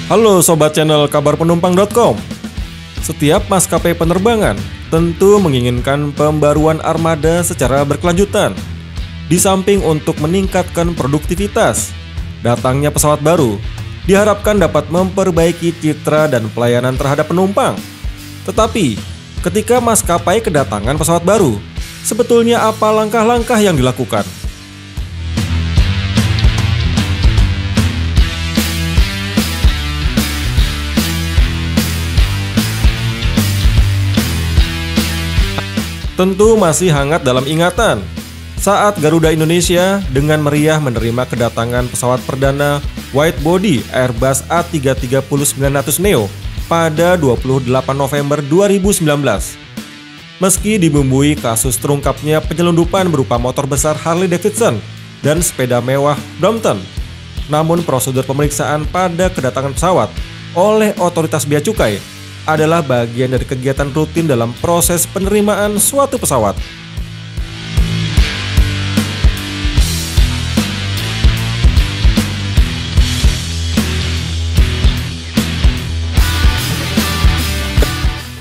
Halo Sobat Channel kabarpenumpang.com. Setiap maskapai penerbangan tentu menginginkan pembaruan armada secara berkelanjutan. Di samping untuk meningkatkan produktivitas, datangnya pesawat baru diharapkan dapat memperbaiki citra dan pelayanan terhadap penumpang. Tetapi, ketika maskapai kedatangan pesawat baru, sebetulnya apa langkah-langkah yang dilakukan? Tentu masih hangat dalam ingatan saat Garuda Indonesia dengan meriah menerima kedatangan pesawat perdana widebody Airbus A330-900neo pada 28 November 2019. Meski dibumbui kasus terungkapnya penyelundupan berupa motor besar Harley Davidson dan sepeda mewah Brompton, namun prosedur pemeriksaan pada kedatangan pesawat oleh otoritas bea cukai adalah bagian dari kegiatan rutin dalam proses penerimaan suatu pesawat.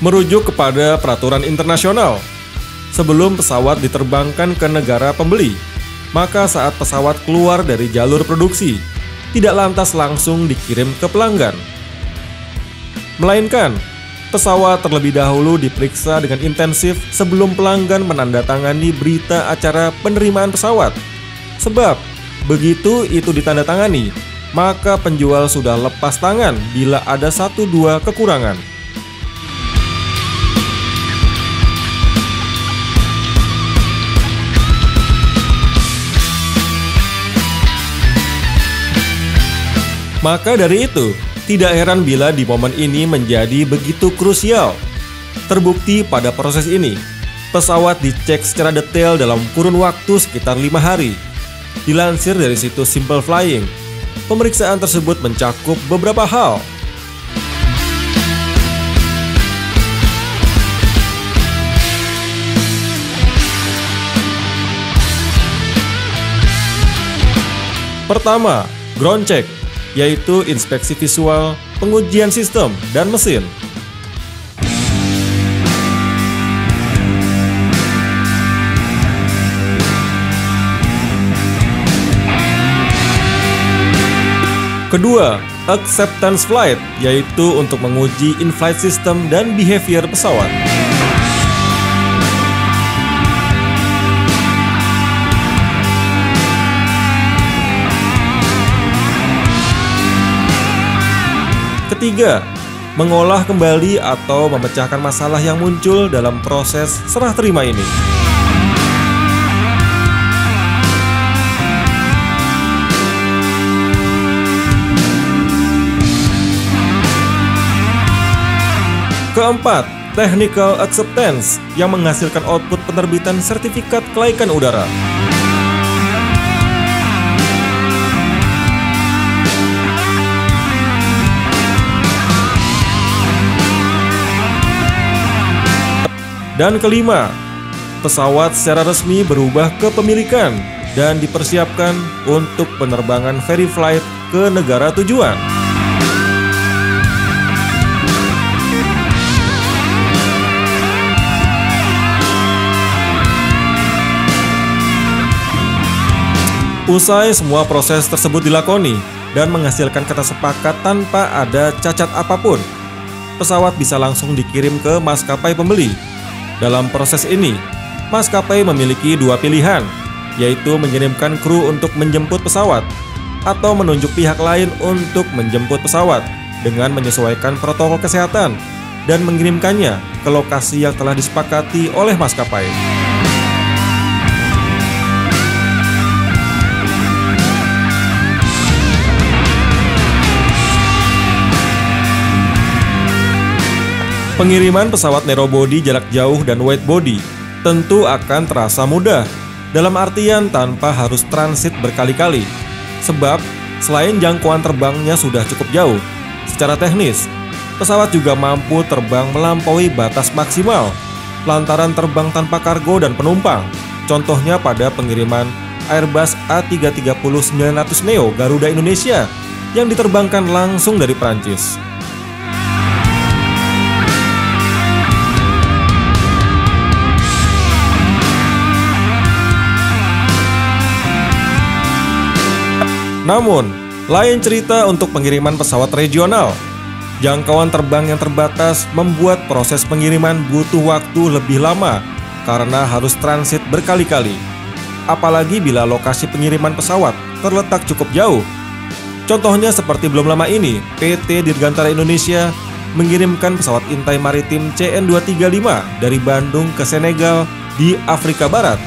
Merujuk kepada peraturan internasional, sebelum pesawat diterbangkan ke negara pembeli, maka saat pesawat keluar dari jalur produksi, tidak lantas langsung dikirim ke pelanggan. Melainkan, pesawat terlebih dahulu diperiksa dengan intensif sebelum pelanggan menandatangani berita acara penerimaan pesawat. Sebab, begitu itu ditandatangani, maka penjual sudah lepas tangan bila ada 1-2 kekurangan. Maka dari itu, tidak heran bila di momen ini menjadi begitu krusial. Terbukti pada proses ini, pesawat dicek secara detail dalam kurun waktu sekitar 5 hari. Dilansir dari situs Simple Flying, pemeriksaan tersebut mencakup beberapa hal. Pertama, ground check, yaitu inspeksi visual, pengujian sistem, dan mesin. Kedua, acceptance flight, yaitu untuk menguji in-flight system dan behavior pesawat. Ketiga, mengolah kembali atau memecahkan masalah yang muncul dalam proses serah terima ini. Keempat, technical acceptance yang menghasilkan output penerbitan sertifikat kelaikan udara. Dan kelima, pesawat secara resmi berubah kepemilikan dan dipersiapkan untuk penerbangan ferry flight ke negara tujuan. Usai semua proses tersebut dilakoni dan menghasilkan kata sepakat tanpa ada cacat apapun, pesawat bisa langsung dikirim ke maskapai pembeli. Dalam proses ini, maskapai memiliki 2 pilihan, yaitu mengirimkan kru untuk menjemput pesawat atau menunjuk pihak lain untuk menjemput pesawat dengan menyesuaikan protokol kesehatan dan mengirimkannya ke lokasi yang telah disepakati oleh maskapai. Pengiriman pesawat narrowbody jarak jauh dan widebody tentu akan terasa mudah, dalam artian tanpa harus transit berkali-kali. Sebab, selain jangkauan terbangnya sudah cukup jauh, secara teknis, pesawat juga mampu terbang melampaui batas maksimal, lantaran terbang tanpa kargo dan penumpang. Contohnya pada pengiriman Airbus A330-900neo Garuda Indonesia yang diterbangkan langsung dari Prancis. Namun, lain cerita untuk pengiriman pesawat regional. Jangkauan terbang yang terbatas membuat proses pengiriman butuh waktu lebih lama karena harus transit berkali-kali. Apalagi bila lokasi pengiriman pesawat terletak cukup jauh. Contohnya seperti belum lama ini, PT Dirgantara Indonesia mengirimkan pesawat intai maritim CN235 dari Bandung ke Senegal di Afrika Barat.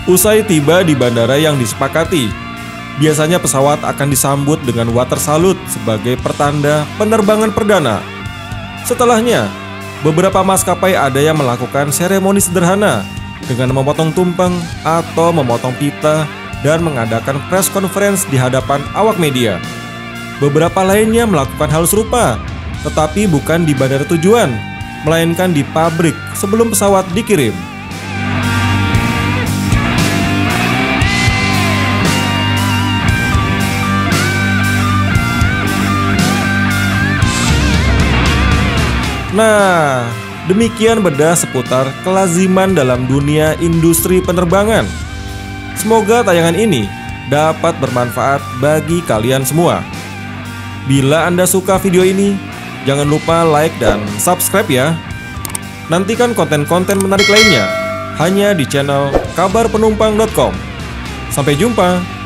Usai tiba di bandara yang disepakati, biasanya pesawat akan disambut dengan water salute sebagai pertanda penerbangan perdana. Setelahnya, beberapa maskapai ada yang melakukan seremoni sederhana dengan memotong tumpeng atau memotong pita dan mengadakan press conference di hadapan awak media. Beberapa lainnya melakukan hal serupa, tetapi bukan di bandara tujuan, melainkan di pabrik sebelum pesawat dikirim. Nah, demikian bedah seputar kelaziman dalam dunia industri penerbangan. Semoga tayangan ini dapat bermanfaat bagi kalian semua. Bila Anda suka video ini, jangan lupa like dan subscribe ya. Nantikan konten-konten menarik lainnya hanya di channel kabarpenumpang.com. Sampai jumpa.